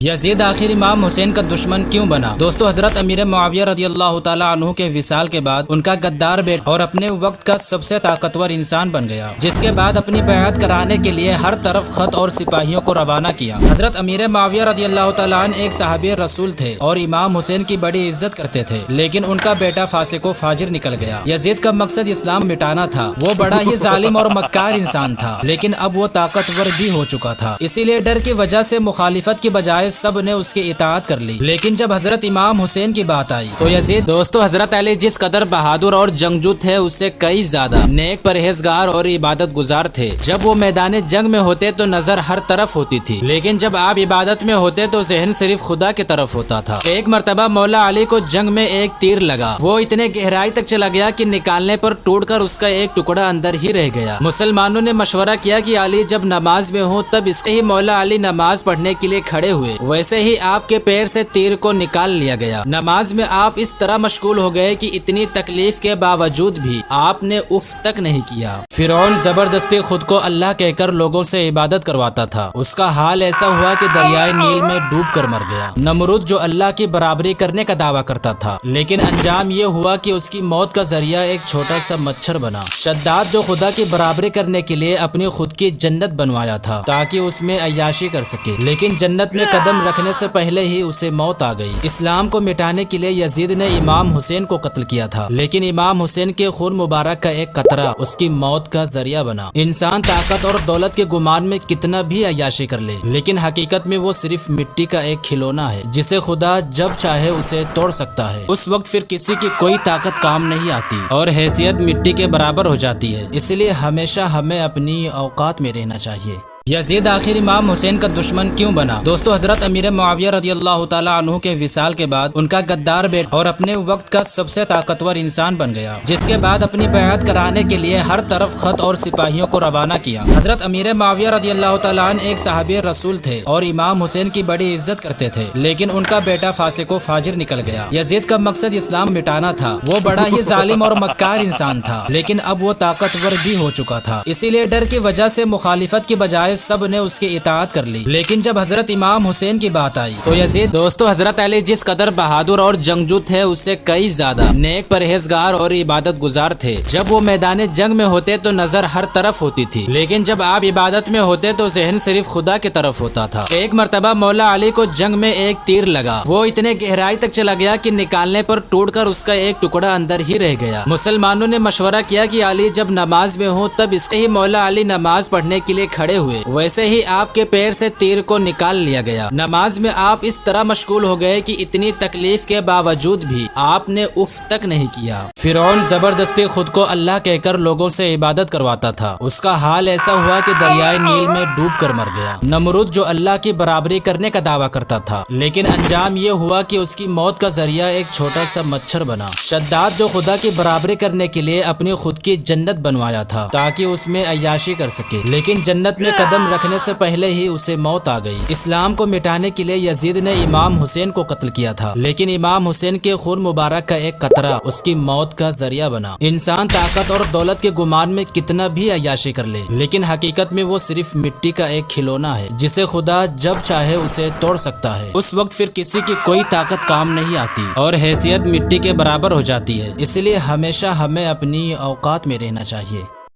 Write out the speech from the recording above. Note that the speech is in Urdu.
یزید آخر امام حسین کا دشمن کیوں بنا؟ دوستو، حضرت امیر معاویہ رضی اللہ تعالیٰ عنہ کے وصال کے بعد ان کا غدار بیٹا اور اپنے وقت کا سب سے طاقتور انسان بن گیا، جس کے بعد اپنی بیعت کرانے کے لیے ہر طرف خط اور سپاہیوں کو روانہ کیا۔ حضرت امیر معاویہ رضی اللہ تعالیٰ عنہ ایک صحابی رسول تھے اور امام حسین کی بڑی عزت کرتے تھے، لیکن ان کا بیٹا فاسق و فاجر نکل گیا۔ یزید کا مقصد اسلام مٹانا تھا، وہ بڑا ہی ظالم اور مکار انسان تھا، لیکن اب وہ طاقتور بھی ہو چکا تھا، اسی لیے ڈر کی وجہ سے مخالفت کی بجائے سب نے اس کی اطاعت کر لی۔ لیکن جب حضرت امام حسین کی بات آئی تو یزید دوستو حضرت علی جس قدر بہادر اور جنگجو تھے، اس سے کئی زیادہ نیک، پرہیزگار اور عبادت گزار تھے۔ جب وہ میدان جنگ میں ہوتے تو نظر ہر طرف ہوتی تھی، لیکن جب آپ عبادت میں ہوتے تو ذہن صرف خدا کی طرف ہوتا تھا۔ ایک مرتبہ مولا علی کو جنگ میں ایک تیر لگا، وہ اتنے گہرائی تک چلا گیا کہ نکالنے پر ٹوٹ کر اس کا ایک ٹکڑا اندر ہی رہ گیا۔ مسلمانوں نے مشورہ کیا کہ علی جب نماز میں ہو تب اس ہی مولا علی نماز پڑھنے کے لیے کھڑے ہوئے، ویسے ہی آپ کے پیر سے تیر کو نکال لیا گیا۔ نماز میں آپ اس طرح مشغول ہو گئے کہ اتنی تکلیف کے باوجود بھی آپ نے اف تک نہیں کیا۔ فرعون زبردستی خود کو اللہ کہہ کر لوگوں سے عبادت کرواتا تھا، اس کا حال ایسا ہوا کہ دریائے نیل میں ڈوب کر مر گیا۔ نمرود جو اللہ کی برابری کرنے کا دعویٰ کرتا تھا، لیکن انجام یہ ہوا کہ اس کی موت کا ذریعہ ایک چھوٹا سا مچھر بنا۔ شداد جو خدا کی برابری کرنے کے لیے اپنی خود کی جنت بنوایا تھا تاکہ اس میں عیاشی کر سکے، لیکن جنت میں قدم رکھنے سے پہلے ہی اسے موت آ گئی۔ اسلام کو مٹانے کے لیے یزید نے امام حسین کو قتل کیا تھا، لیکن امام حسین کے خون مبارک کا ایک قطرہ اس کی موت کا ذریعہ بنا۔ انسان طاقت اور دولت کے گمان میں کتنا بھی عیاشی کر لے، لیکن حقیقت میں وہ صرف مٹی کا ایک کھلونا ہے جسے خدا جب چاہے اسے توڑ سکتا ہے۔ اس وقت پھر کسی کی کوئی طاقت کام نہیں آتی اور حیثیت مٹی کے برابر ہو جاتی ہے۔ اس لیے ہمیشہ ہمیں اپنی اوقات میں رہنا چاہیے۔ یزید آخر امام حسین کا دشمن کیوں بنا؟ دوستو، حضرت امیر معاویہ رضی اللہ تعالیٰ عنہ کے وصال کے بعد ان کا غدار بیٹا اور اپنے وقت کا سب سے طاقتور انسان بن گیا، جس کے بعد اپنی بیعت کرانے کے لیے ہر طرف خط اور سپاہیوں کو روانہ کیا۔ حضرت امیر معاویہ رضی اللہ تعالیٰ عنہ ایک صحابی رسول تھے اور امام حسین کی بڑی عزت کرتے تھے، لیکن ان کا بیٹا فاسق و فاجر نکل گیا۔ یزید کا مقصد اسلام مٹانا تھا، وہ بڑا ہی ظالم اور مکار انسان تھا، لیکن اب وہ طاقتور بھی ہو چکا تھا، اسی لیے ڈر کی وجہ سے مخالفت کی بجائے سب نے اس کی اطاعت کر لی۔ لیکن جب حضرت امام حسین کی بات آئی تو یزید دوستو حضرت علی جس قدر بہادر اور جنگجو تھے، اس سے کئی زیادہ نیک، پرہیزگار اور عبادت گزار تھے۔ جب وہ میدان جنگ میں ہوتے تو نظر ہر طرف ہوتی تھی، لیکن جب آپ عبادت میں ہوتے تو ذہن صرف خدا کی طرف ہوتا تھا۔ ایک مرتبہ مولا علی کو جنگ میں ایک تیر لگا، وہ اتنے گہرائی تک چلا گیا کہ نکالنے پر ٹوٹ کر اس کا ایک ٹکڑا اندر ہی رہ گیا۔ مسلمانوں نے مشورہ کیا کہ علی جب نماز میں ہو تب اس ہی مولا علی نماز پڑھنے کے لیے کھڑے ہوئے، ویسے ہی آپ کے پیر سے تیر کو نکال لیا گیا۔ نماز میں آپ اس طرح مشغول ہو گئے کہ اتنی تکلیف کے باوجود بھی آپ نے اف تک نہیں کیا۔ فرعون زبردستی خود کو اللہ کہہ کر لوگوں سے عبادت کرواتا تھا، اس کا حال ایسا ہوا کہ دریائے نیل میں ڈوب کر مر گیا۔ نمرود جو اللہ کی برابری کرنے کا دعویٰ کرتا تھا، لیکن انجام یہ ہوا کہ اس کی موت کا ذریعہ ایک چھوٹا سا مچھر بنا۔ شداد جو خدا کی برابری کرنے کے لیے اپنی خود کی جنت بنوایا تھا تاکہ اس میں عیاشی کر سکے، لیکن جنت میں قدم رکھنے سے پہلے ہی اسے موت آ گئی۔ اسلام کو مٹانے کے لیے یزید نے امام حسین کو قتل کیا تھا، لیکن امام حسین کے خون مبارک کا ایک قطرہ اس کی موت کا ذریعہ بنا۔ انسان طاقت اور دولت کے گمان میں کتنا بھی عیاشی کر لے، لیکن حقیقت میں وہ صرف مٹی کا ایک کھلونا ہے جسے خدا جب چاہے اسے توڑ سکتا ہے۔ اس وقت پھر کسی کی کوئی طاقت کام نہیں آتی اور حیثیت مٹی کے برابر ہو جاتی ہے۔ اس لیے ہمیشہ ہمیں اپنی اوقات میں رہنا چاہیے۔